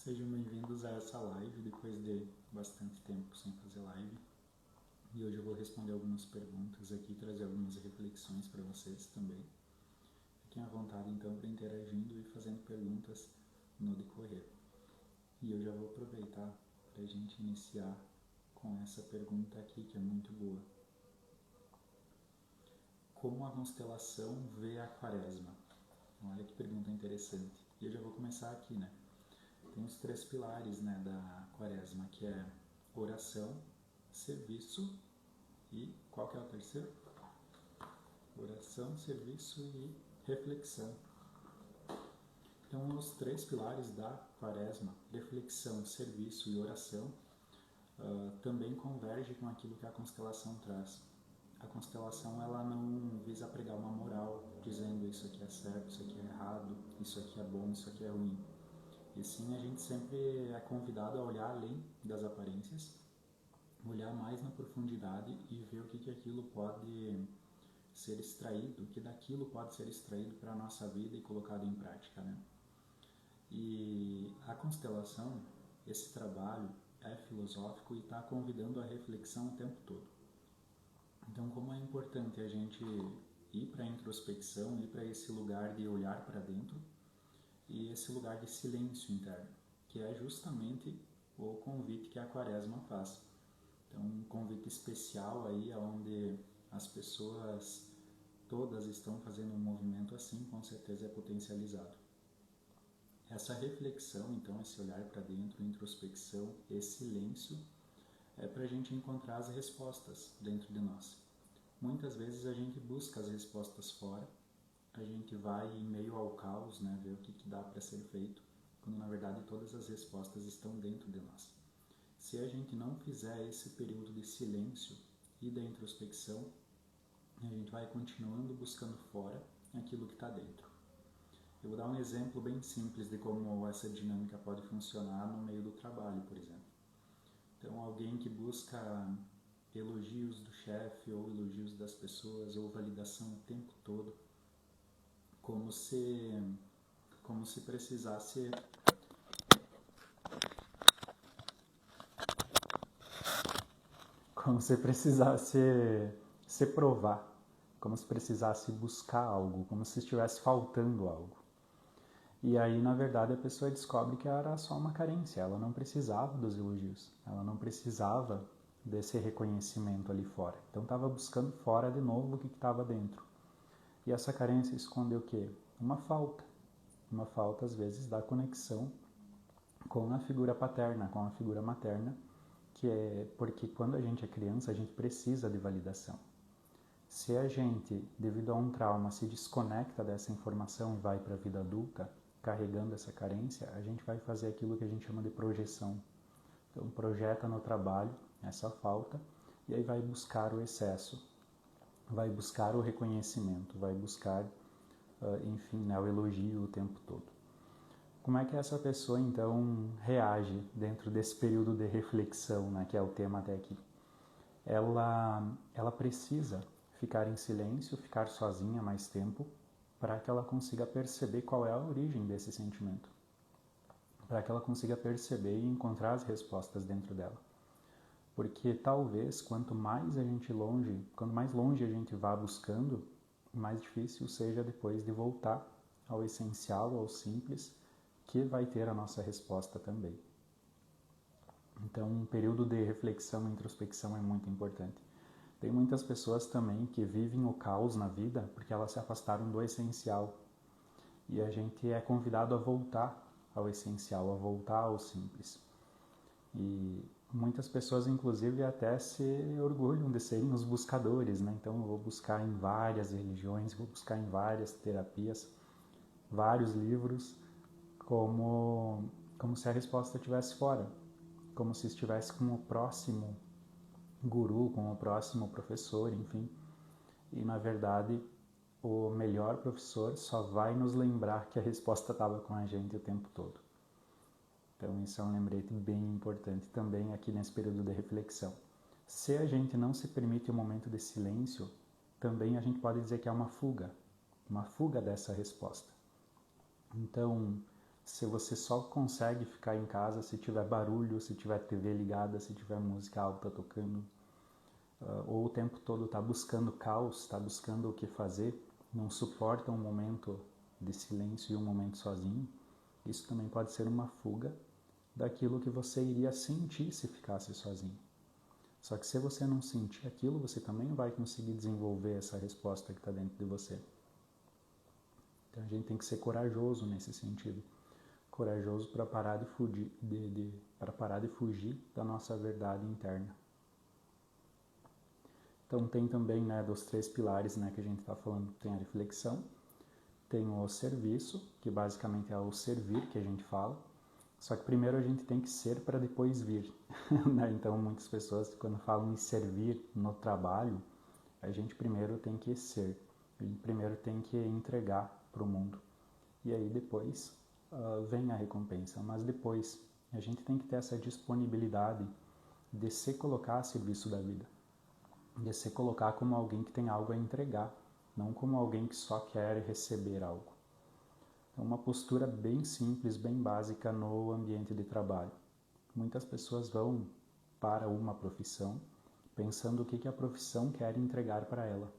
Sejam bem-vindos a essa live, depois de bastante tempo sem fazer live. E hoje eu vou responder algumas perguntas aqui, trazer algumas reflexões para vocês também. Fiquem à vontade então para interagindo e fazendo perguntas no decorrer. E eu já vou aproveitar para a gente iniciar com essa pergunta aqui, que é muito boa. Como a constelação vê a quaresma? Olha que pergunta interessante. E eu já vou começar aqui, né? Tem os 3 pilares, né, da quaresma, que é oração, serviço e... qual que é o terceiro? Oração, serviço e reflexão. Então, os 3 pilares da quaresma, reflexão, serviço e oração, também convergem com aquilo que a constelação traz. A constelação, ela não visa pregar uma moral, dizendo isso aqui é certo, isso aqui é errado, isso aqui é bom, isso aqui é ruim. E sim, a gente sempre é convidado a olhar além das aparências, olhar mais na profundidade e ver o que aquilo pode ser extraído, o que daquilo pode ser extraído para a nossa vida e colocado em prática, né? E a constelação, esse trabalho é filosófico e está convidando a reflexão o tempo todo. Então, como é importante a gente ir para a introspecção, ir para esse lugar de olhar para dentro, e esse lugar de silêncio interno, que é justamente o convite que a quaresma faz. Então, um convite especial aí, onde as pessoas todas estão fazendo um movimento assim, com certeza é potencializado. Essa reflexão, então, esse olhar para dentro, introspecção e silêncio, é para a gente encontrar as respostas dentro de nós. Muitas vezes a gente busca as respostas fora, a gente vai em meio ao caos, né, ver o que dá para ser feito, quando na verdade todas as respostas estão dentro de nós. Se a gente não fizer esse período de silêncio e da introspecção, a gente vai continuando buscando fora aquilo que está dentro. Eu vou dar um exemplo bem simples de como essa dinâmica pode funcionar no meio do trabalho, por exemplo. Então, alguém que busca elogios do chefe ou elogios das pessoas ou validação o tempo todo, como se precisasse se provar, como se precisasse buscar algo, como se estivesse faltando algo. E aí, na verdade, a pessoa descobre que era só uma carência, ela não precisava dos elogios, ela não precisava desse reconhecimento ali fora. Então, estava buscando fora de novo o que estava dentro. E essa carência esconde o quê? Uma falta, às vezes, da conexão com a figura paterna, com a figura materna, que é porque quando a gente é criança, a gente precisa de validação. Se a gente, devido a um trauma, se desconecta dessa informação e vai para a vida adulta, carregando essa carência, a gente vai fazer aquilo que a gente chama de projeção. Então, projeta no trabalho essa falta e aí vai buscar o excesso, vai buscar o reconhecimento, vai buscar, enfim, né, o elogio o tempo todo. Como é que essa pessoa, então, reage dentro desse período de reflexão, né, que é o tema até aqui? Ela precisa ficar em silêncio, ficar sozinha mais tempo, para que ela consiga perceber qual é a origem desse sentimento, para que ela consiga perceber e encontrar as respostas dentro dela. Porque talvez quanto mais longe a gente vá buscando, mais difícil seja depois de voltar ao essencial, ao simples, que vai ter a nossa resposta também. Então, um período de reflexão e introspecção é muito importante. Tem muitas pessoas também que vivem o caos na vida porque elas se afastaram do essencial. E a gente é convidado a voltar ao essencial, a voltar ao simples. E muitas pessoas, inclusive, até se orgulham de serem os buscadores, né? Então, eu vou buscar em várias religiões, vou buscar em várias terapias, vários livros, como se a resposta estivesse fora, como se estivesse com o próximo guru, com o próximo professor, enfim. E, na verdade, o melhor professor só vai nos lembrar que a resposta estava com a gente o tempo todo. Então, isso é um lembrete bem importante também aqui nesse período de reflexão. Se a gente não se permite um momento de silêncio, também a gente pode dizer que é uma fuga dessa resposta. Então, se você só consegue ficar em casa se tiver barulho, se tiver TV ligada, se tiver música alta tocando, ou o tempo todo está buscando caos, está buscando o que fazer, não suporta um momento de silêncio e um momento sozinho, isso também pode ser uma fuga daquilo que você iria sentir se ficasse sozinho. Só que se você não sentir aquilo, você também vai conseguir desenvolver essa resposta que está dentro de você. Então a gente tem que ser corajoso nesse sentido. Corajoso para parar de fugir da nossa verdade interna. Então tem também, né, dos 3 pilares, né, que a gente está falando, tem a reflexão, tem o serviço, que basicamente é o servir que a gente fala, só que primeiro a gente tem que ser para depois vir. Né? Então muitas pessoas quando falam em servir no trabalho, a gente primeiro tem que ser, a gente primeiro tem que entregar para o mundo. E aí depois vem a recompensa, mas depois a gente tem que ter essa disponibilidade de se colocar a serviço da vida, de se colocar como alguém que tem algo a entregar, não como alguém que só quer receber algo. É uma postura bem simples, bem básica no ambiente de trabalho. Muitas pessoas vão para uma profissão pensando o que a profissão quer entregar para ela.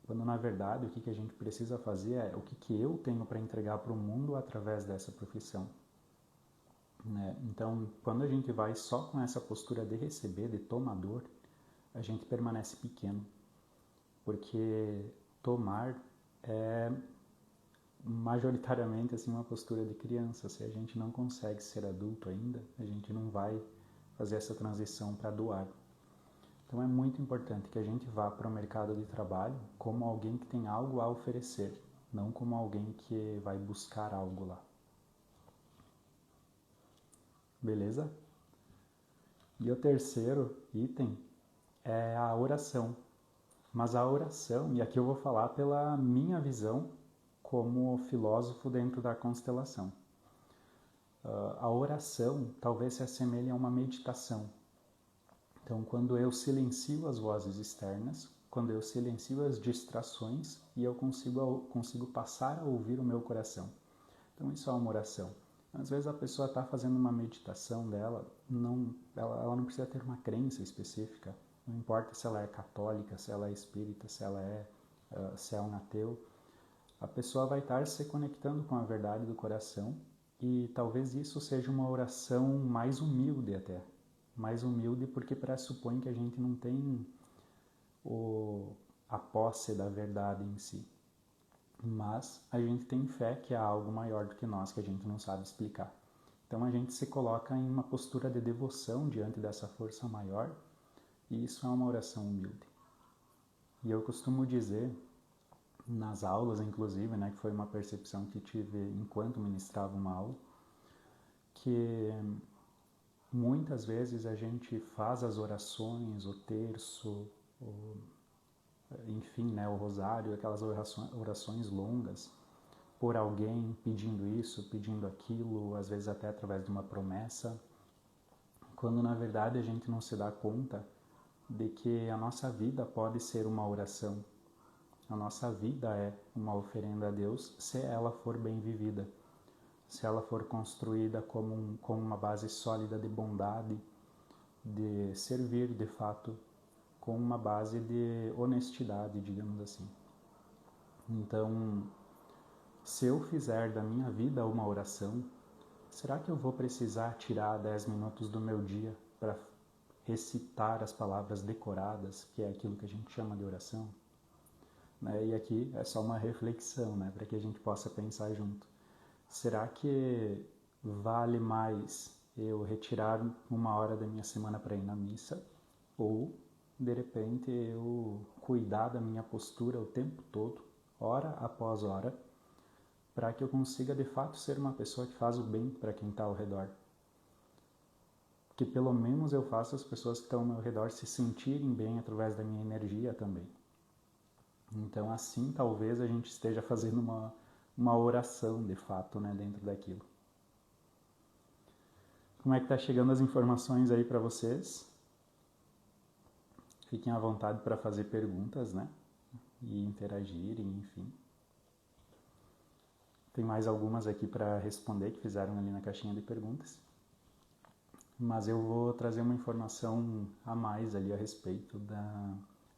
Quando na verdade o que a gente precisa fazer é o que eu tenho para entregar para o mundo através dessa profissão. Né? Então, quando a gente vai só com essa postura de receber, de tomador, a gente permanece pequeno. Porque tomar é majoritariamente assim, uma postura de criança. Se a gente não consegue ser adulto ainda, a gente não vai fazer essa transição para doar. Então é muito importante que a gente vá para o mercado de trabalho como alguém que tem algo a oferecer, não como alguém que vai buscar algo lá. Beleza? E o terceiro item é a oração. Mas a oração, e aqui eu vou falar pela minha visão como filósofo dentro da constelação. A oração talvez se assemelhe a uma meditação. Então, quando eu silencio as vozes externas, quando eu silencio as distrações e eu consigo passar a ouvir o meu coração. Então, isso é uma oração. Às vezes a pessoa está fazendo uma meditação dela, ela não precisa ter uma crença específica. Não importa se ela é católica, se ela é espírita, se é um ateu. A pessoa vai estar se conectando com a verdade do coração e talvez isso seja uma oração mais humilde até. Mais humilde porque pressupõe que a gente não tem a posse da verdade em si. Mas a gente tem fé que há algo maior do que nós que a gente não sabe explicar. Então a gente se coloca em uma postura de devoção diante dessa força maior e isso é uma oração humilde. E eu costumo dizer nas aulas, inclusive, né, que foi uma percepção que tive enquanto ministrava uma aula, que muitas vezes a gente faz as orações, o terço, enfim, né, o rosário, aquelas orações longas, por alguém pedindo isso, pedindo aquilo, às vezes até através de uma promessa, quando na verdade a gente não se dá conta de que a nossa vida pode ser uma oração. A nossa vida é uma oferenda a Deus se ela for bem vivida, se ela for construída como uma base sólida de bondade, de servir de fato, com uma base de honestidade, digamos assim. Então, se eu fizer da minha vida uma oração, será que eu vou precisar tirar 10 minutos do meu dia para recitar as palavras decoradas, que é aquilo que a gente chama de oração? Né? E aqui é só uma reflexão, né? Para que a gente possa pensar junto. Será que vale mais eu retirar 1 hora da minha semana para ir na missa ou, de repente, eu cuidar da minha postura o tempo todo, hora após hora, para que eu consiga de fato ser uma pessoa que faz o bem para quem está ao redor? Que pelo menos eu faça as pessoas que estão ao meu redor se sentirem bem através da minha energia também. Então, assim, talvez a gente esteja fazendo uma oração, de fato, né, dentro daquilo. Como é que tá chegando as informações aí para vocês? Fiquem à vontade para fazer perguntas, né? E interagirem, enfim. Tem mais algumas aqui para responder que fizeram ali na caixinha de perguntas. Mas eu vou trazer uma informação a mais ali a respeito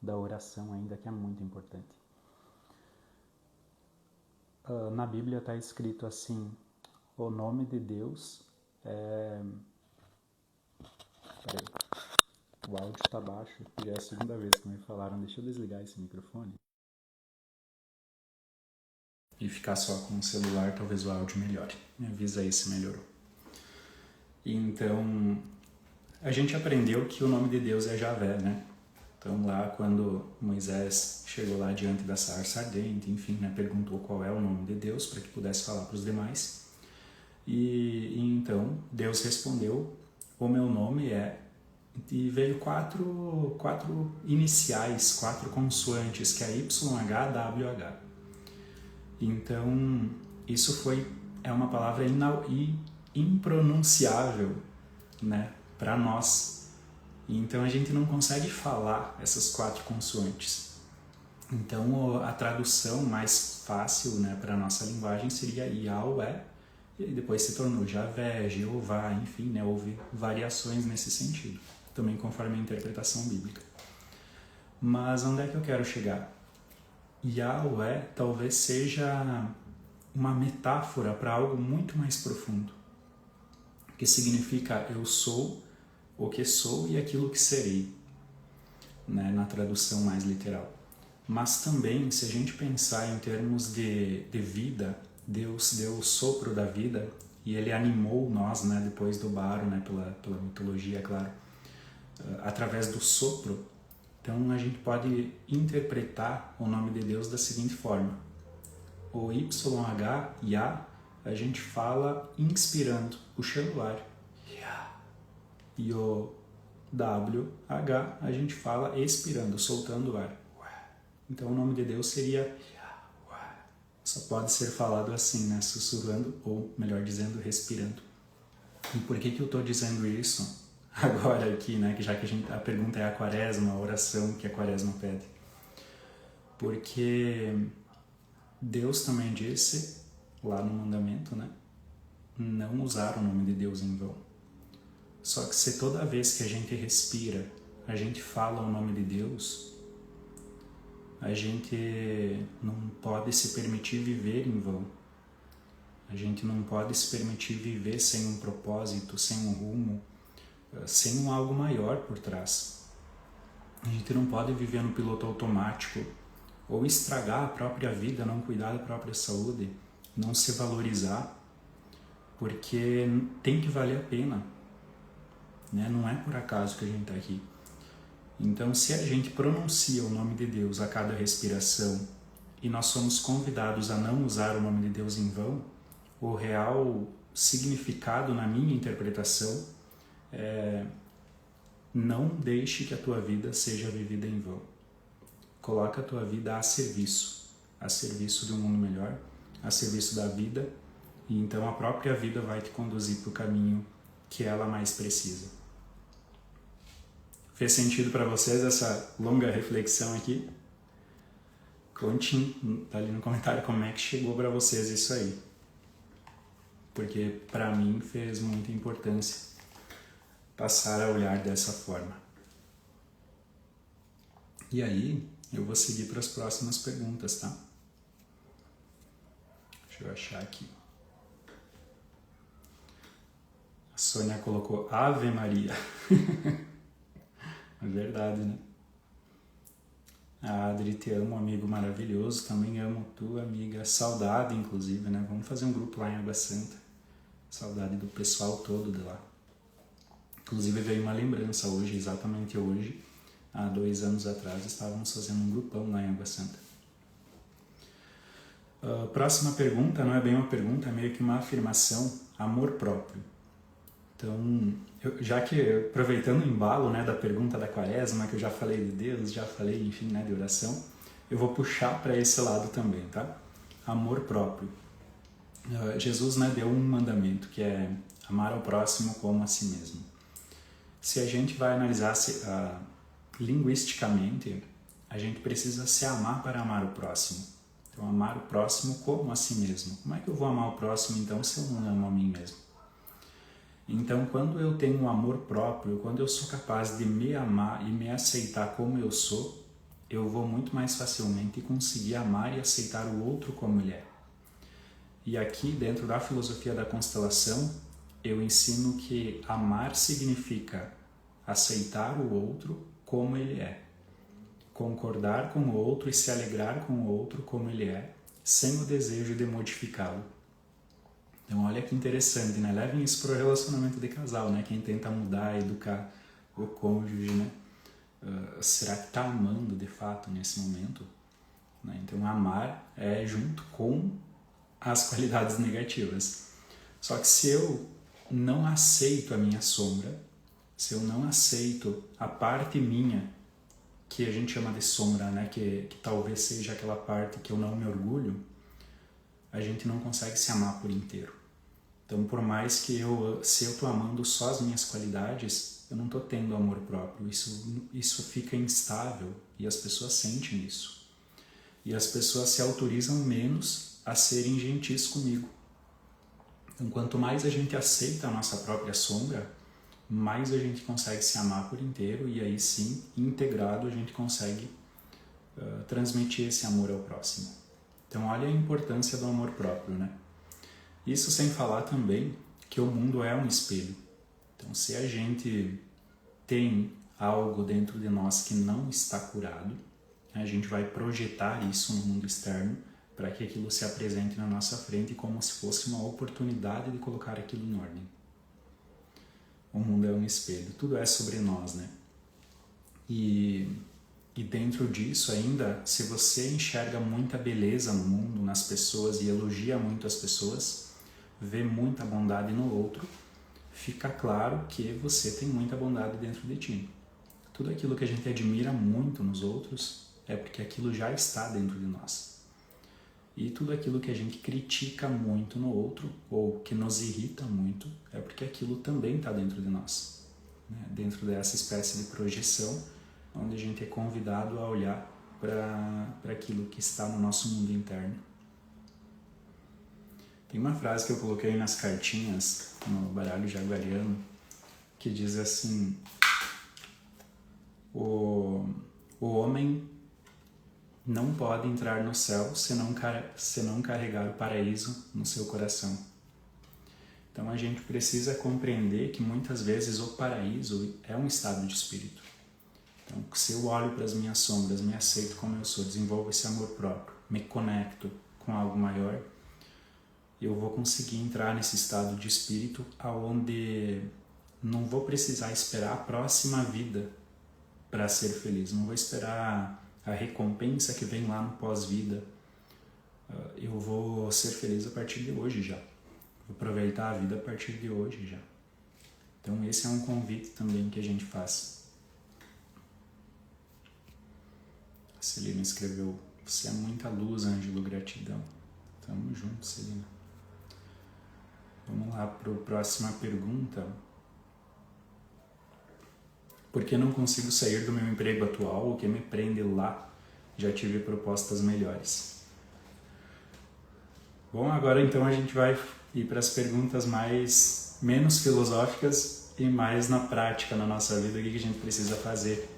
da oração ainda, que é muito importante. Na Bíblia está escrito assim: o nome de Deus é... Peraí, o áudio está baixo, já é a segunda vez que me falaram. Deixa eu desligar esse microfone e ficar só com o celular, talvez o áudio melhore. Me avisa aí se melhorou. Então, a gente aprendeu que o nome de Deus é Javé, né? Então lá quando Moisés chegou lá diante da sarça ardente, enfim, né, perguntou qual é o nome de Deus para que pudesse falar para os demais. E então Deus respondeu: o meu nome é... E veio quatro iniciais, 4 consoantes, que é YHWH. Então isso é uma palavra impronunciável, né, para nós. Então a gente não consegue falar essas 4 consoantes. Então a tradução mais fácil, né, para a nossa linguagem seria Yahweh, e depois se tornou Javé, Jeová, enfim, né, houve variações nesse sentido, também conforme a interpretação bíblica. Mas onde é que eu quero chegar? Yahweh talvez seja uma metáfora para algo muito mais profundo, que significa eu sou o que sou e aquilo que serei, né, na tradução mais literal. Mas também, se a gente pensar em termos de vida, Deus deu o sopro da vida e Ele animou nós, né, depois do Baro, né, pela mitologia, é claro, através do sopro. Então a gente pode interpretar o nome de Deus da seguinte forma: o YH, Yah, a gente fala inspirando, puxando o ar. E o WH a gente fala expirando, soltando o ar. Então o nome de Deus seria... Só pode ser falado assim, né? Sussurrando, ou melhor dizendo, respirando. E por que eu estou dizendo isso agora aqui, né? Já que a pergunta é a quaresma, a oração que a quaresma pede. Porque Deus também disse, lá no mandamento, né? Não usar o nome de Deus em vão. Só que se toda vez que a gente respira, a gente fala o nome de Deus, a gente não pode se permitir viver em vão. A gente não pode se permitir viver sem um propósito, sem um rumo, sem um algo maior por trás. A gente não pode viver no piloto automático ou estragar a própria vida, não cuidar da própria saúde, não se valorizar, porque tem que valer a pena. Né? Não é por acaso que a gente está aqui. Então, se a gente pronuncia o nome de Deus a cada respiração e nós somos convidados a não usar o nome de Deus em vão, o real significado, na minha interpretação, é: não deixe que a tua vida seja vivida em vão. Coloca a tua vida a serviço de um mundo melhor, a serviço da vida, e então a própria vida vai te conduzir para o caminho que ela mais precisa. Fez sentido para vocês essa longa reflexão aqui? Contem ali no comentário como é que chegou para vocês isso aí. Porque para mim fez muita importância passar a olhar dessa forma. E aí, eu vou seguir para as próximas perguntas, tá? Deixa eu achar aqui. A Sônia colocou Ave Maria. É verdade, né? A Adri, te amo, amigo maravilhoso. Também amo tu, amiga. Saudade, inclusive, né? Vamos fazer um grupo lá em Água Santa. Saudade do pessoal todo de lá. Inclusive veio uma lembrança hoje, exatamente hoje, há 2 anos atrás, estávamos fazendo um grupão lá em Água Santa. Próxima pergunta, não é bem uma pergunta, é meio que uma afirmação: amor próprio. Então, já que aproveitando o embalo, né, da pergunta da quaresma, que eu já falei de Deus, já falei, enfim, né, de oração, eu vou puxar para esse lado também, tá? Amor próprio. Jesus, né, deu um mandamento, que é amar ao próximo como a si mesmo. Se a gente vai analisar linguisticamente, a gente precisa se amar para amar o próximo. Então, amar o próximo como a si mesmo. Como é que eu vou amar o próximo, então, se eu não amo a mim mesmo? Então, quando eu tenho um amor próprio, quando eu sou capaz de me amar e me aceitar como eu sou, eu vou muito mais facilmente conseguir amar e aceitar o outro como ele é. E aqui, dentro da filosofia da constelação, eu ensino que amar significa aceitar o outro como ele é. Concordar com o outro e se alegrar com o outro como ele é, sem o desejo de modificá-lo. Então, olha que interessante, né? Levem isso para o relacionamento de casal, né? Quem tenta mudar, educar o cônjuge, né? Será que está amando de fato nesse momento? Né? Então, amar é junto com as qualidades negativas. Só que se eu não aceito a minha sombra, se eu não aceito a parte minha, que a gente chama de sombra, né? que talvez seja aquela parte que eu não me orgulho, a gente não consegue se amar por inteiro. Então, por mais que se eu estou amando só as minhas qualidades, eu não estou tendo amor próprio. Isso fica instável e as pessoas sentem isso. E as pessoas se autorizam menos a serem gentis comigo. Então, quanto mais a gente aceita a nossa própria sombra, mais a gente consegue se amar por inteiro e aí sim, integrado, a gente consegue transmitir esse amor ao próximo. Então, olha a importância do amor próprio, né? Isso sem falar também que o mundo é um espelho. Então, se a gente tem algo dentro de nós que não está curado, a gente vai projetar isso no mundo externo para que aquilo se apresente na nossa frente como se fosse uma oportunidade de colocar aquilo em ordem. O mundo é um espelho, tudo é sobre nós, né? E dentro disso ainda, se você enxerga muita beleza no mundo, nas pessoas e elogia muito as pessoas, vê muita bondade no outro, fica claro que você tem muita bondade dentro de ti. Tudo aquilo que a gente admira muito nos outros é porque aquilo já está dentro de nós. E tudo aquilo que a gente critica muito no outro, ou que nos irrita muito, é porque aquilo também está dentro de nós. Né? Dentro dessa espécie de projeção, onde a gente é convidado a olhar para aquilo que está no nosso mundo interno. Tem uma frase que eu coloquei nas cartinhas, no baralho jaguariano, que diz assim: o homem não pode entrar no céu se não carregar o paraíso no seu coração. Então a gente precisa compreender que muitas vezes o paraíso é um estado de espírito. Então, se eu olho para as minhas sombras, me aceito como eu sou, desenvolvo esse amor próprio, me conecto com algo maior, eu vou conseguir entrar nesse estado de espírito onde não vou precisar esperar a próxima vida para ser feliz, não vou esperar a recompensa que vem lá no pós-vida. Eu vou ser feliz a partir de hoje já, vou aproveitar a vida a partir de hoje já. Então esse é um convite também que a gente faz. A Celina escreveu: você é muita luz, Ângelo, gratidão. Tamo junto, Celina. Vamos lá para a próxima pergunta. Por que não consigo sair do meu emprego atual? O que me prende lá? Já tive propostas melhores. Bom, agora então a gente vai ir para as perguntas menos filosóficas e mais na prática, na nossa vida, o que a gente precisa fazer,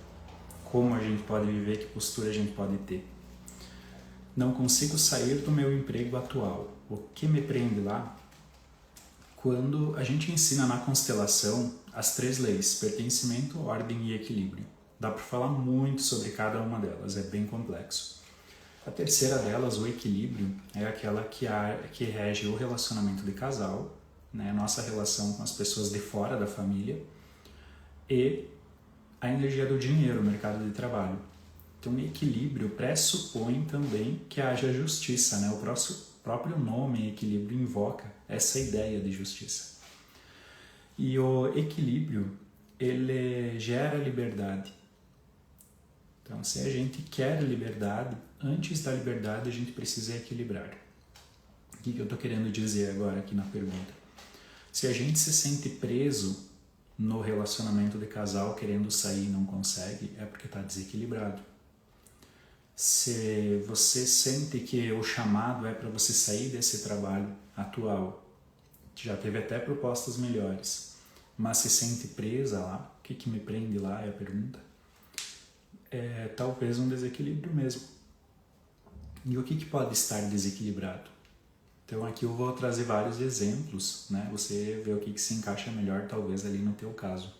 como a gente pode viver, que postura a gente pode ter. Não consigo sair do meu emprego atual. O que me prende lá? Quando a gente ensina na constelação as 3 leis: pertencimento, ordem e equilíbrio. Dá para falar muito sobre cada uma delas, é bem complexo. A terceira delas, o equilíbrio, é aquela que rege o relacionamento de casal, né, a nossa relação com as pessoas de fora da família, e a energia do dinheiro, o mercado de trabalho. Então, o equilíbrio pressupõe também que haja justiça, né? O próprio nome equilíbrio invoca essa ideia de justiça. E o equilíbrio, ele gera liberdade. Então, se a gente quer liberdade, antes da liberdade a gente precisa equilibrar. O que eu estou querendo dizer agora aqui na pergunta? Se a gente se sente preso no relacionamento de casal, querendo sair e não consegue, é porque está desequilibrado. Se você sente que o chamado é para você sair desse trabalho atual, que já teve até propostas melhores, mas se sente presa lá, o que me prende lá é a pergunta, é talvez um desequilíbrio mesmo. E o que pode estar desequilibrado? Então aqui eu vou trazer vários exemplos, né? Você vê o que se encaixa melhor talvez ali no teu caso.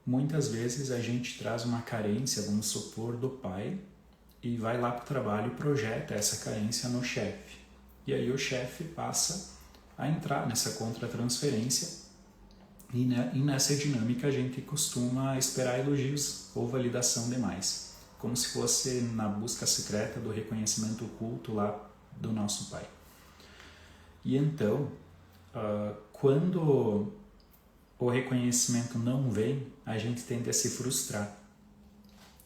Muitas vezes a gente traz uma carência, vamos supor, do pai, e vai lá para o trabalho e projeta essa carência no chefe. E aí o chefe passa a entrar nessa contratransferência e nessa dinâmica a gente costuma esperar elogios ou validação demais, como se fosse na busca secreta do reconhecimento oculto lá do nosso pai. E então, quando o reconhecimento não vem, a gente tende a se frustrar.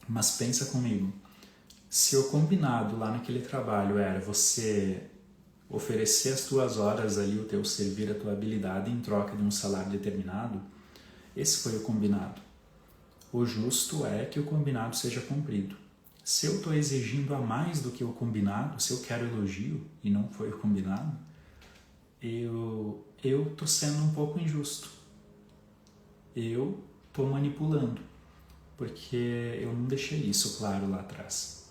Mas pensa comigo, se o combinado lá naquele trabalho era você oferecer as tuas horas ali, o teu servir, a tua habilidade em troca de um salário determinado, esse foi o combinado. O justo é que o combinado seja cumprido. Se eu estou exigindo a mais do que o combinado, se eu quero elogio e não foi o combinado, eu estou sendo um pouco injusto. Eu estou manipulando, porque eu não deixei isso claro lá atrás.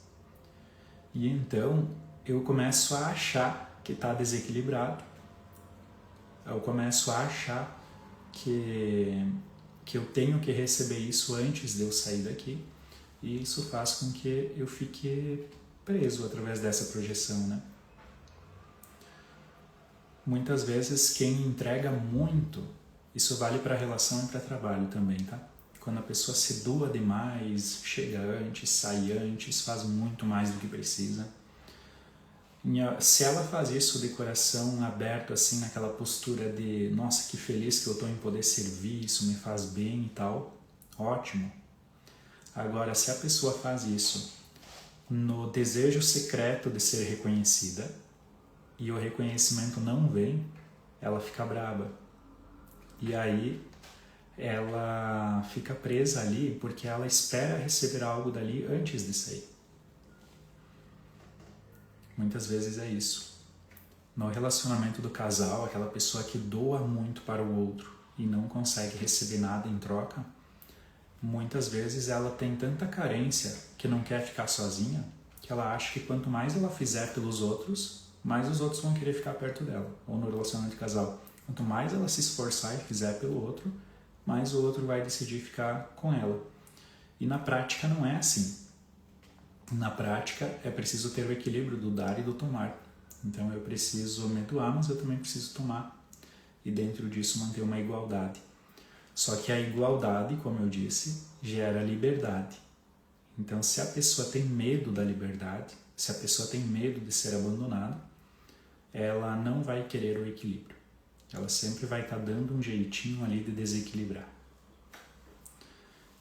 E então eu começo a achar que está desequilibrado. Eu começo a achar que eu tenho que receber isso antes de eu sair daqui. E isso faz com que eu fique preso através dessa projeção, né? Muitas vezes quem entrega muito, isso vale para relação e para trabalho também, tá? Quando a pessoa se doa demais, chega antes, sai antes, faz muito mais do que precisa. Se ela faz isso de coração aberto, assim, naquela postura de nossa, que feliz que eu estou em poder servir, isso me faz bem e tal, ótimo. Agora, se a pessoa faz isso no desejo secreto de ser reconhecida e o reconhecimento não vem, ela fica braba. E aí ela fica presa ali porque ela espera receber algo dali antes de sair. Muitas vezes é isso. No relacionamento do casal, aquela pessoa que doa muito para o outro e não consegue receber nada em troca, muitas vezes ela tem tanta carência que não quer ficar sozinha, que ela acha que quanto mais ela fizer pelos outros, mais os outros vão querer ficar perto dela. Ou no relacionamento de casal, quanto mais ela se esforçar e fizer pelo outro, mais o outro vai decidir ficar com ela. E na prática não é assim. Na prática é preciso ter o equilíbrio do dar e do tomar. Então eu preciso me doar, mas eu também preciso tomar. E dentro disso manter uma igualdade. Só que a igualdade, como eu disse, gera liberdade. Então se a pessoa tem medo da liberdade, se a pessoa tem medo de ser abandonada, ela não vai querer o equilíbrio. Ela sempre vai estar dando um jeitinho ali de desequilibrar.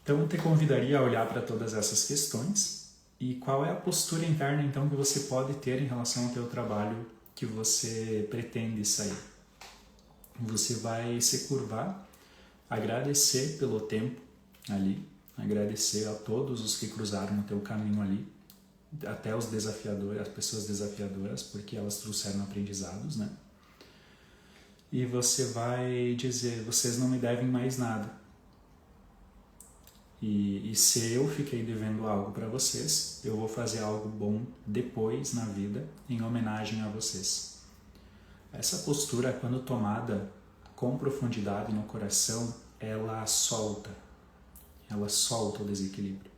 Então eu te convidaria a olhar para todas essas questões e qual é a postura interna então que você pode ter em relação ao teu trabalho que você pretende sair. Você vai se curvar, agradecer pelo tempo ali, agradecer a todos os que cruzaram no teu caminho ali, até os desafiadores, as pessoas desafiadoras, porque elas trouxeram aprendizados, né? E você vai dizer, vocês não me devem mais nada. E se eu fiquei devendo algo para vocês, eu vou fazer algo bom depois na vida, em homenagem a vocês. Essa postura, quando tomada com profundidade no coração, ela solta o desequilíbrio.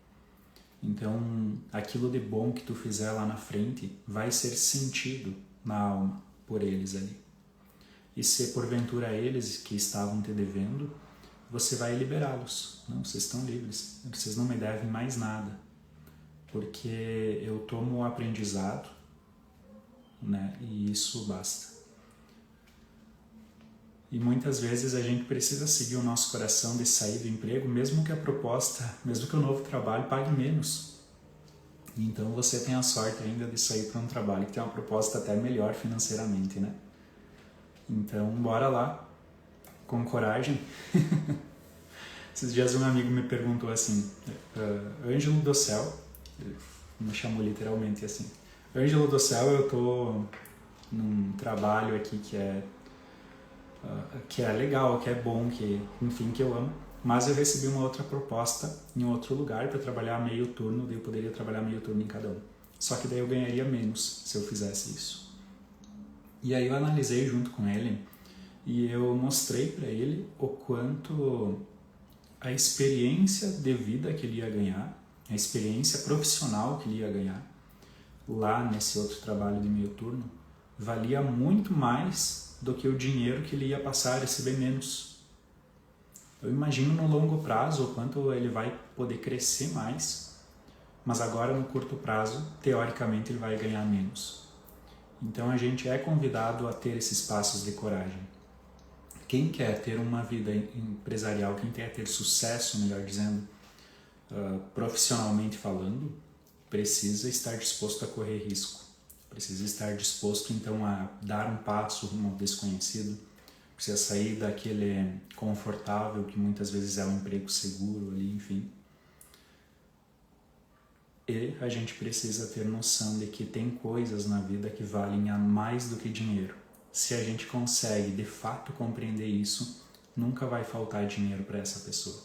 Então, aquilo de bom que tu fizer lá na frente vai ser sentido na alma por eles ali. E se porventura eles que estavam te devendo, você vai liberá-los. Não, vocês estão livres, vocês não me devem mais nada, porque eu tomo o aprendizado, né, e isso basta. E muitas vezes a gente precisa seguir o nosso coração de sair do emprego, mesmo que a proposta, mesmo que o novo trabalho pague menos. Então você tem a sorte ainda de sair para um trabalho que tem uma proposta até melhor financeiramente, né? Então, bora lá, com coragem. Esses dias um amigo me perguntou assim, Ângelo do céu, me chamou literalmente assim. Ângelo do céu, eu tô num trabalho aqui que é legal, que é bom, que enfim, que eu amo. Mas eu recebi uma outra proposta em outro lugar para trabalhar meio turno, daí eu poderia trabalhar meio turno em cada um. Só que daí eu ganharia menos se eu fizesse isso. E aí eu analisei junto com ele e eu mostrei para ele o quanto a experiência de vida que ele ia ganhar, a experiência profissional que ele ia ganhar lá nesse outro trabalho de meio turno, valia muito mais do que o dinheiro que ele ia passar a receber menos. Eu imagino no longo prazo o quanto ele vai poder crescer mais, mas agora no curto prazo, teoricamente, ele vai ganhar menos. Então a gente é convidado a ter esses passos de coragem. Quem quer ter uma vida empresarial, quem quer ter sucesso, melhor dizendo, profissionalmente falando, precisa estar disposto a correr risco. Precisa estar disposto, então, a dar um passo rumo ao desconhecido. Precisa sair daquele confortável, que muitas vezes é um emprego seguro ali, enfim. E a gente precisa ter noção de que tem coisas na vida que valem a mais do que dinheiro. Se a gente consegue, de fato, compreender isso, nunca vai faltar dinheiro para essa pessoa.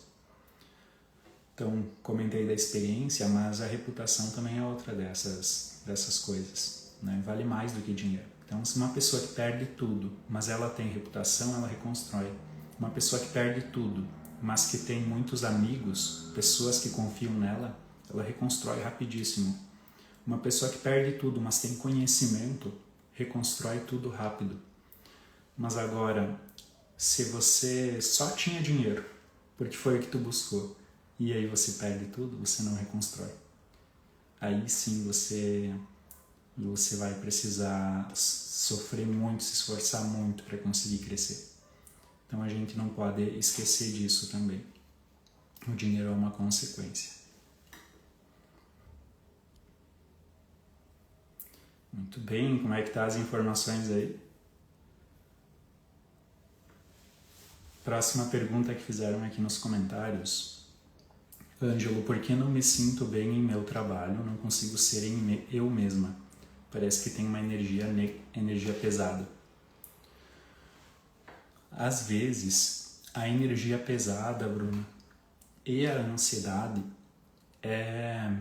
Então, comentei da experiência, mas a reputação também é outra dessas coisas, né? Vale mais do que dinheiro. Então, se uma pessoa que perde tudo, mas ela tem reputação, ela reconstrói. Uma pessoa que perde tudo, mas que tem muitos amigos, pessoas que confiam nela, ela reconstrói rapidíssimo. Uma pessoa que perde tudo, mas tem conhecimento, reconstrói tudo rápido. Mas agora, se você só tinha dinheiro, porque foi o que tu buscou, e aí você perde tudo, você não reconstrói. Aí sim você vai precisar sofrer muito, se esforçar muito para conseguir crescer. Então a gente não pode esquecer disso também. O dinheiro é uma consequência. Muito bem, como é que tá as informações aí? Próxima pergunta que fizeram aqui nos comentários. Ângelo, por que não me sinto bem em meu trabalho? Não consigo ser eu mesma. Parece que tem uma energia pesada. Às vezes, a energia pesada, Bruna, e a ansiedade é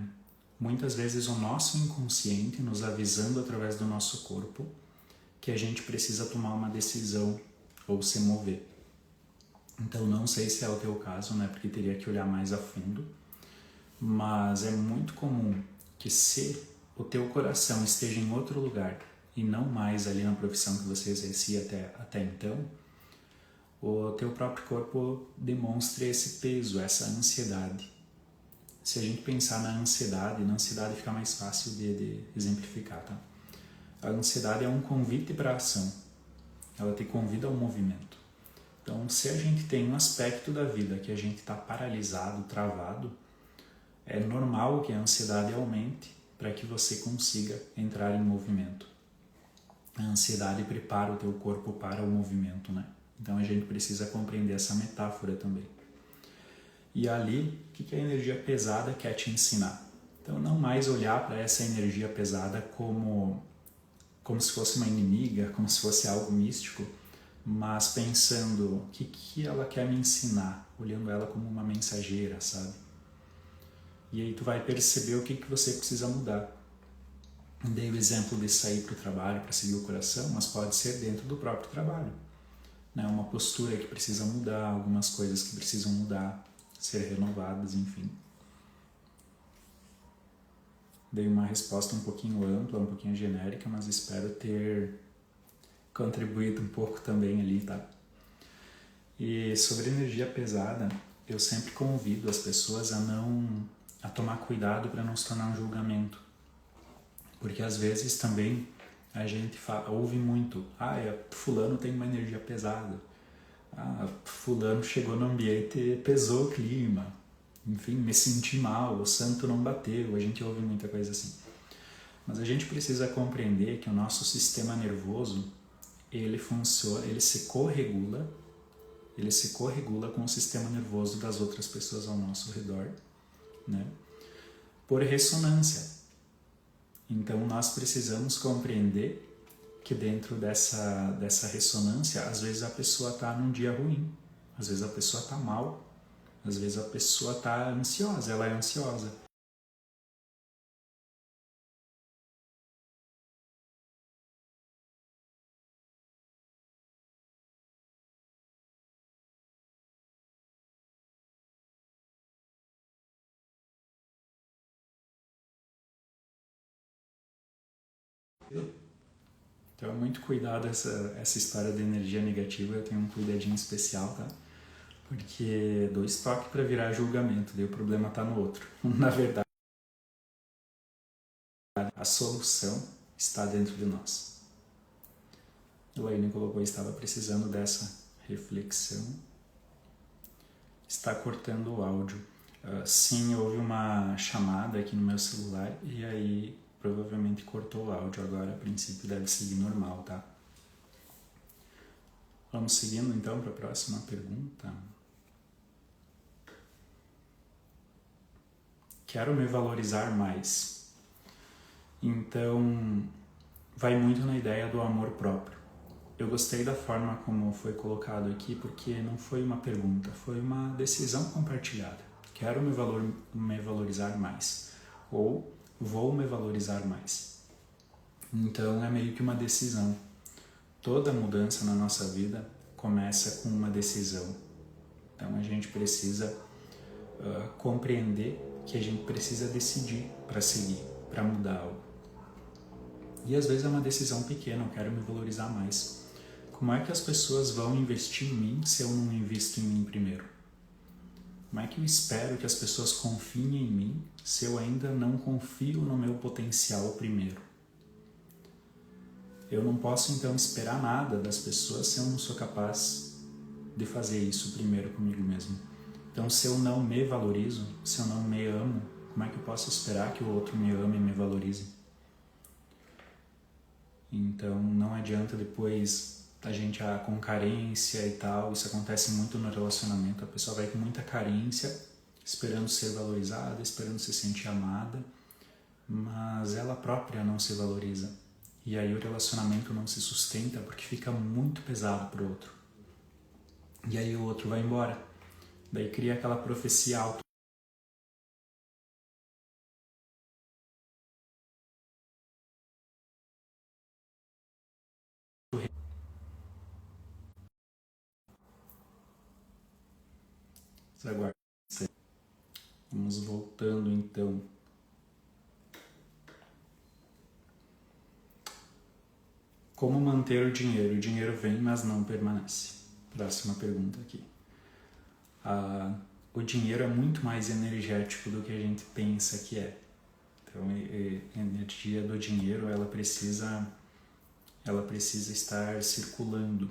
muitas vezes o nosso inconsciente nos avisando através do nosso corpo que a gente precisa tomar uma decisão ou se mover. Então não sei se é o teu caso, né? Porque teria que olhar mais a fundo, mas é muito comum que se o teu coração esteja em outro lugar e não mais ali na profissão que você exercia até então, o teu próprio corpo demonstra esse peso, essa ansiedade. Se a gente pensar na ansiedade fica mais fácil de exemplificar, tá? A ansiedade é um convite para a ação. Ela te convida ao movimento. Então, se a gente tem um aspecto da vida que a gente está paralisado, travado, é normal que a ansiedade aumente para que você consiga entrar em movimento. A ansiedade prepara o teu corpo para o movimento, né? Então, a gente precisa compreender essa metáfora também. E ali, o que a energia pesada quer te ensinar? Então, não mais olhar para essa energia pesada como se fosse uma inimiga, como se fosse algo místico, mas pensando o que ela quer me ensinar, olhando ela como uma mensageira, sabe? E aí tu vai perceber o que você precisa mudar. Dei o exemplo de sair para o trabalho para seguir o coração, mas pode ser dentro do próprio trabalho, né? Uma postura que precisa mudar, algumas coisas que precisam mudar, ser renovadas, enfim. Dei uma resposta um pouquinho ampla, um pouquinho genérica, mas espero ter contribuído um pouco também ali, tá? E sobre energia pesada, eu sempre convido as pessoas a tomar cuidado para não se tornar um julgamento. Porque às vezes também a gente ouve muito, fulano tem uma energia pesada, fulano chegou no ambiente, pesou o clima, enfim, me senti mal, o santo não bateu, a gente ouve muita coisa assim. Mas a gente precisa compreender que o nosso sistema nervoso, ele funciona, ele se corregula com o sistema nervoso das outras pessoas ao nosso redor, né? Por ressonância. Então nós precisamos compreender que dentro dessa ressonância, às vezes a pessoa está num dia ruim, às vezes a pessoa está mal, às vezes a pessoa está ansiosa, ela é ansiosa. Então, muito cuidado essa história de energia negativa, eu tenho um cuidadinho especial, tá? Porque dois toques para virar julgamento, daí o problema está no outro. Na verdade, a solução está dentro de nós. Elaine colocou que estava precisando dessa reflexão. Está cortando o áudio. Sim, houve uma chamada aqui no meu celular e aí provavelmente cortou o áudio. Agora, a princípio, deve seguir normal, tá? Vamos seguindo então para a próxima pergunta. Quero me valorizar mais. Então, vai muito na ideia do amor próprio. Eu gostei da forma como foi colocado aqui, porque não foi uma pergunta, foi uma decisão compartilhada. Quero me valorizar mais, ou vou me valorizar mais. Então é meio que uma decisão. Toda mudança na nossa vida começa com uma decisão. Então a gente precisa compreender que a gente precisa decidir para seguir, para mudar algo. E às vezes é uma decisão pequena, eu quero me valorizar mais. Como é que as pessoas vão investir em mim se eu não invisto em mim primeiro? Como é que eu espero que as pessoas confiem em mim se eu ainda não confio no meu potencial primeiro? Eu não posso então esperar nada das pessoas se eu não sou capaz de fazer isso primeiro comigo mesmo. Então, se eu não me valorizo, se eu não me amo, como é que eu posso esperar que o outro me ame e me valorize? Então, não adianta depois a gente com carência e tal, isso acontece muito no relacionamento, a pessoa vai com muita carência, esperando ser valorizada, esperando se sentir amada, mas ela própria não se valoriza. E aí o relacionamento não se sustenta porque fica muito pesado para o outro. E aí o outro vai embora. Daí cria aquela profecia auto. Vamos voltando então. Como manter o dinheiro? O dinheiro vem, mas não permanece. Próxima pergunta aqui. O dinheiro é muito mais energético do que a gente pensa que é. Então, a energia do dinheiro, ela precisa estar circulando.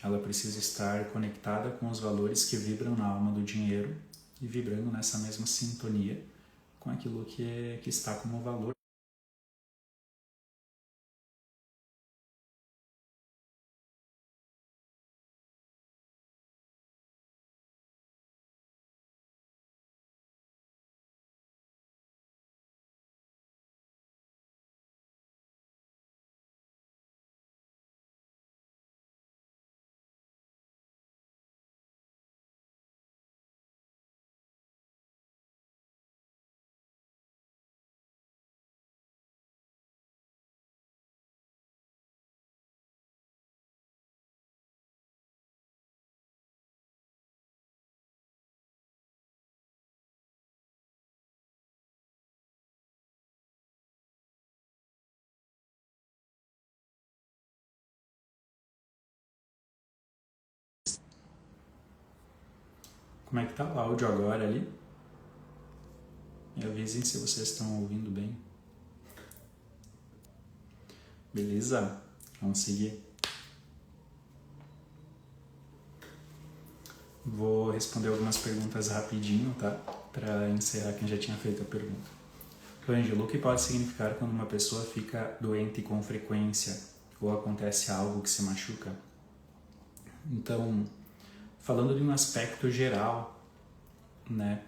Ela precisa estar conectada com os valores que vibram na alma do dinheiro e vibrando nessa mesma sintonia com aquilo que está como valor. Como é que tá o áudio agora ali? Me avisem se vocês estão ouvindo bem. Beleza? Vamos seguir. Vou responder algumas perguntas rapidinho, tá? Para encerrar quem já tinha feito a pergunta. Ângelo, o que pode significar quando uma pessoa fica doente com frequência ou acontece algo que se machuca? Então, falando de um aspecto geral, né?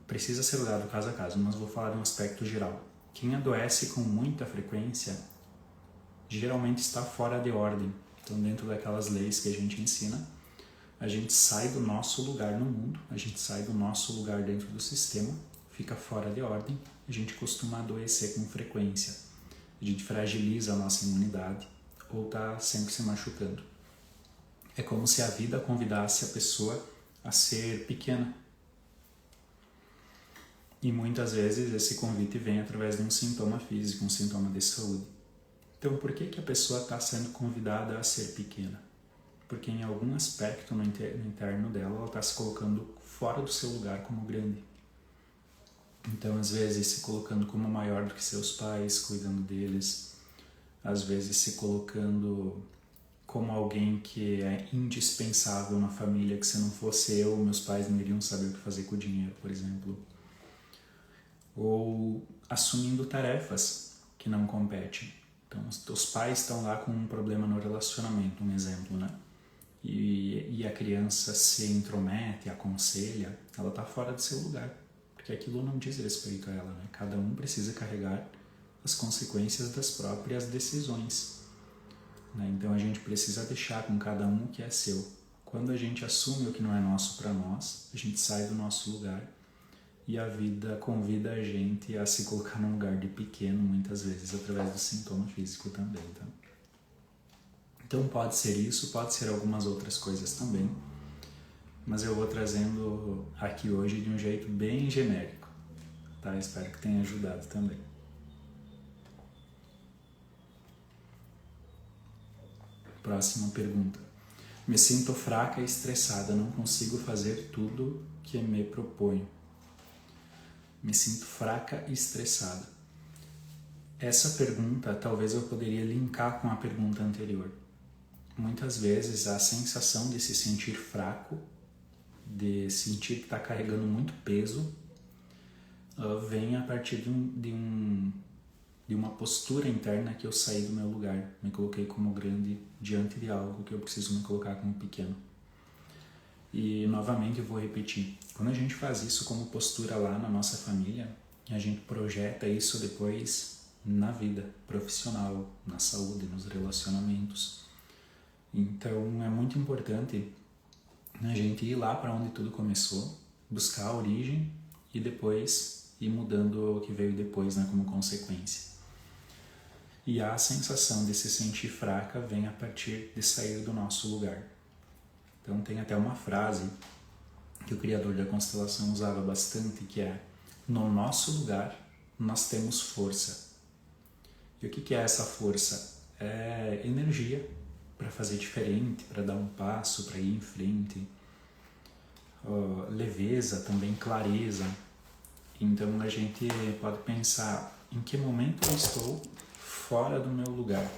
Precisa ser olhado caso a caso, mas vou falar de um aspecto geral. Quem adoece com muita frequência geralmente está fora de ordem. Então, dentro daquelas leis que a gente ensina, a gente sai do nosso lugar no mundo, a gente sai do nosso lugar dentro do sistema, fica fora de ordem, a gente costuma adoecer com frequência. A gente fragiliza a nossa imunidade ou está sempre se machucando. É como se a vida convidasse a pessoa a ser pequena. E muitas vezes esse convite vem através de um sintoma físico, um sintoma de saúde. Então, por que a pessoa está sendo convidada a ser pequena? Porque em algum aspecto no interno dela, ela está se colocando fora do seu lugar como grande. Então, às vezes, se colocando como maior do que seus pais, cuidando deles. Às vezes, se colocando como alguém que é indispensável na família, que se não fosse eu, meus pais não iriam saber o que fazer com o dinheiro, por exemplo. Ou assumindo tarefas que não competem. Então, os pais estão lá com um problema no relacionamento, um exemplo, né? E a criança se intromete, aconselha, ela está fora do seu lugar, porque aquilo não diz respeito a ela, né? Cada um precisa carregar as consequências das próprias decisões, né? Então a gente precisa deixar com cada um o que é seu. Quando a gente assume o que não é nosso para nós, a gente sai do nosso lugar e a vida convida a gente a se colocar num lugar de pequeno, muitas vezes através do sintoma físico também, tá? Então pode ser isso, pode ser algumas outras coisas também, mas eu vou trazendo aqui hoje de um jeito bem genérico, tá? Espero que tenha ajudado também. Próxima pergunta. Me sinto fraca e estressada, não consigo fazer tudo que me proponho. Me sinto fraca e estressada. Essa pergunta talvez eu poderia linkar com a pergunta anterior. Muitas vezes a sensação de se sentir fraco, de sentir que está carregando muito peso, vem a partir de uma postura interna que eu saí do meu lugar, me coloquei como grande diante de algo que eu preciso me colocar como pequeno. E novamente eu vou repetir, quando a gente faz isso como postura lá na nossa família, a gente projeta isso depois na vida profissional, na saúde, nos relacionamentos. Então é muito importante a gente ir lá para onde tudo começou, buscar a origem e depois ir mudando o que veio depois, né, como consequência. E a sensação de se sentir fraca vem a partir de sair do nosso lugar. Então tem até uma frase que o criador da constelação usava bastante, que é: no nosso lugar nós temos força. E o que é essa força? É energia para fazer diferente, para dar um passo, para ir em frente. Leveza, também clareza. Então a gente pode pensar em que momento eu estou fora do meu lugar.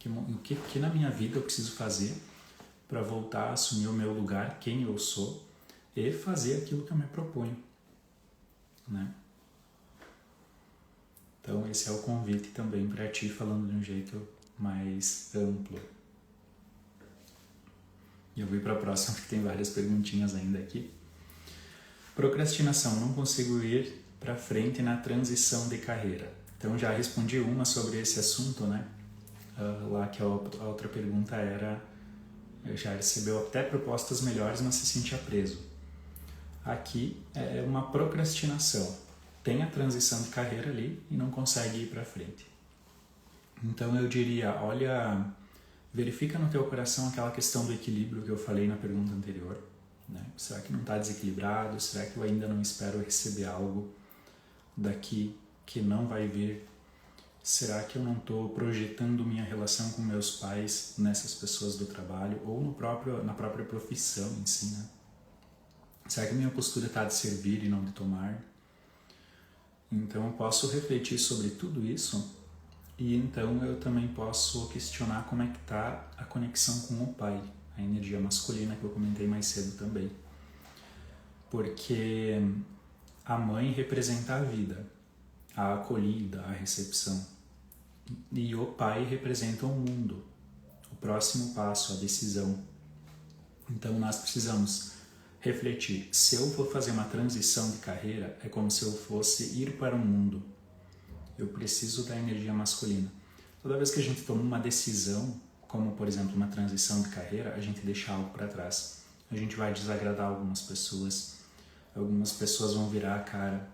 O que na minha vida eu preciso fazer para voltar a assumir o meu lugar, quem eu sou, e fazer aquilo que eu me proponho, né? Então esse é o convite também para ti, falando de um jeito mais amplo. E eu vou para a próxima, porque tem várias perguntinhas ainda aqui. Procrastinação, não consigo ir para frente na transição de carreira. Então já respondi uma sobre esse assunto, né? Lá que a outra pergunta era, já recebeu até propostas melhores, mas se sentia preso. Aqui é uma procrastinação. Tem a transição de carreira ali e não consegue ir para frente. Então eu diria, olha, verifica no teu coração aquela questão do equilíbrio que eu falei na pergunta anterior, né? Será que não está desequilibrado? Será que eu ainda não espero receber algo daqui que não vai vir? Será que eu não estou projetando minha relação com meus pais nessas pessoas do trabalho ou na própria profissão em si, né? Será que minha postura está de servir e não de tomar? Então eu posso refletir sobre tudo isso e então eu também posso questionar como é que está a conexão com o pai, a energia masculina que eu comentei mais cedo também. Porque a mãe representa a vida, a acolhida, a recepção. E o pai representa o mundo, o próximo passo, a decisão. Então nós precisamos refletir. Se eu for fazer uma transição de carreira, é como se eu fosse ir para o mundo. Eu preciso da energia masculina. Toda vez que a gente toma uma decisão, como por exemplo uma transição de carreira, a gente deixa algo para trás. A gente vai desagradar algumas pessoas vão virar a cara,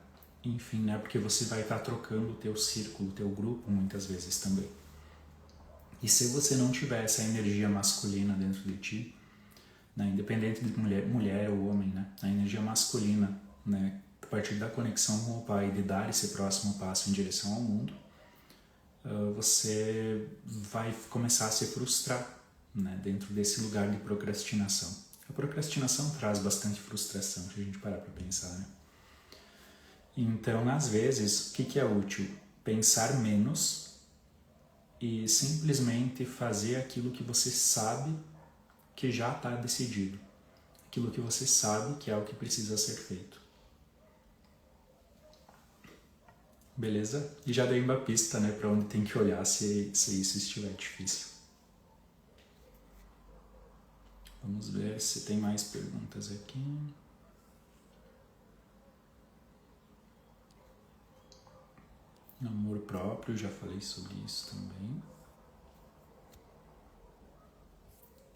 enfim, né? Porque você vai estar trocando o teu círculo, o teu grupo muitas vezes também. E se você não tiver essa energia masculina dentro de ti, né, independente de mulher ou homem, né, a energia masculina, né, a partir da conexão com o Pai, de dar esse próximo passo em direção ao mundo, você vai começar a se frustrar, né, dentro desse lugar de procrastinação. A procrastinação traz bastante frustração, se a gente parar para pensar, né? Então, às vezes, o que é útil? Pensar menos e simplesmente fazer aquilo que você sabe que já está decidido. Aquilo que você sabe que é o que precisa ser feito. Beleza? E já dei uma pista, né, para onde tem que olhar se isso estiver difícil. Vamos ver se tem mais perguntas aqui. Amor próprio, já falei sobre isso também.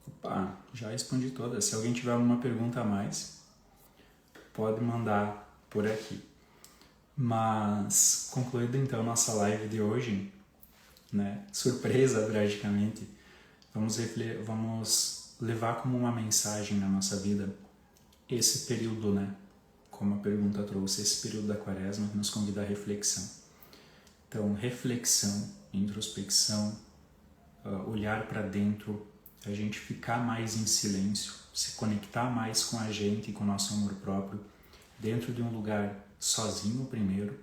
Opa, já respondi todas. Se alguém tiver alguma pergunta a mais, pode mandar por aqui. Mas, concluído então nossa live de hoje, né, surpresa praticamente, vamos levar como uma mensagem na nossa vida esse período, né, como a pergunta trouxe, esse período da Quaresma que nos convida à reflexão. Então, reflexão, introspecção, olhar para dentro, a gente ficar mais em silêncio, se conectar mais com a gente e com o nosso amor próprio, dentro de um lugar sozinho primeiro,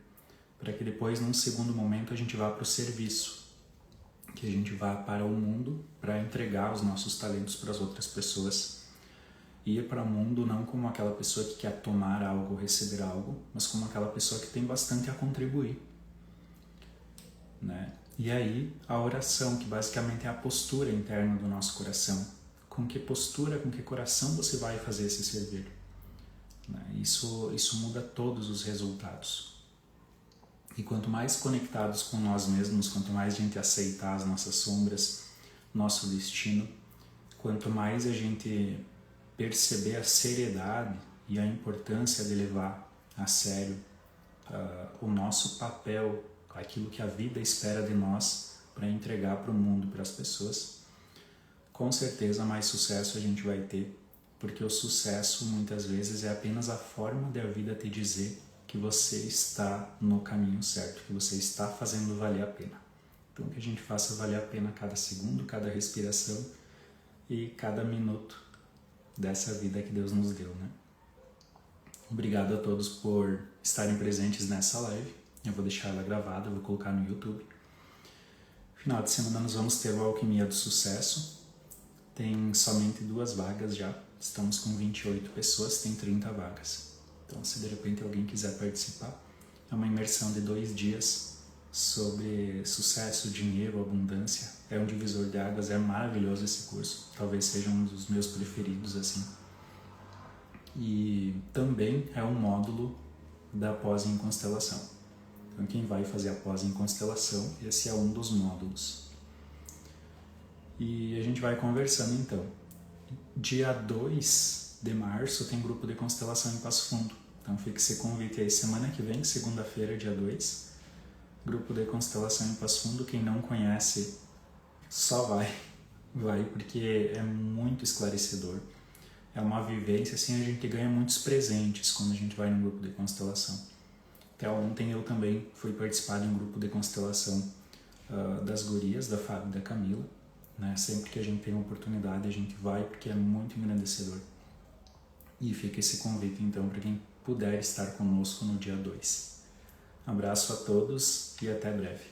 para que depois, num segundo momento, a gente vá para o serviço, que a gente vá para o mundo para entregar os nossos talentos para as outras pessoas. Ir para o mundo não como aquela pessoa que quer tomar algo, receber algo, mas como aquela pessoa que tem bastante a contribuir, né? E aí a oração, que basicamente é a postura interna do nosso coração. Com que postura, com que coração você vai fazer esse servir? Isso muda todos os resultados. E quanto mais conectados com nós mesmos, quanto mais a gente aceitar as nossas sombras, nosso destino, quanto mais a gente perceber a seriedade e a importância de levar a sério o nosso papel, aquilo que a vida espera de nós para entregar para o mundo, para as pessoas, com certeza mais sucesso a gente vai ter, porque o sucesso muitas vezes é apenas a forma de a vida te dizer que você está no caminho certo, que você está fazendo valer a pena. Então que a gente faça valer a pena cada segundo, cada respiração e cada minuto dessa vida que Deus nos deu, né? Obrigado a todos por estarem presentes nessa live. Eu vou deixar ela gravada, vou colocar no YouTube. Final de semana nós vamos ter o Alquimia do Sucesso. Tem somente 2 vagas já. Estamos com 28 pessoas, tem 30 vagas. Então, se de repente alguém quiser participar, é uma imersão de 2 dias sobre sucesso, dinheiro, abundância. É um divisor de águas, é maravilhoso esse curso. Talvez seja um dos meus preferidos, assim. E também é um módulo da pós em constelação. Então, quem vai fazer a pós em constelação, esse é um dos módulos. E a gente vai conversando então. Dia 2 de março tem grupo de constelação em Passo Fundo. Então fica esse convite aí, semana que vem, segunda-feira, dia 2. Grupo de constelação em Passo Fundo. Quem não conhece, só vai porque é muito esclarecedor. É uma vivência, assim, a gente ganha muitos presentes quando a gente vai num grupo de constelação. Até ontem eu também fui participar de um grupo de constelação das gurias, da Fábio e da Camila, né? Sempre que a gente tem oportunidade a gente vai, porque é muito engrandecedor. E fica esse convite então para quem puder estar conosco no dia 2. Abraço a todos e até breve.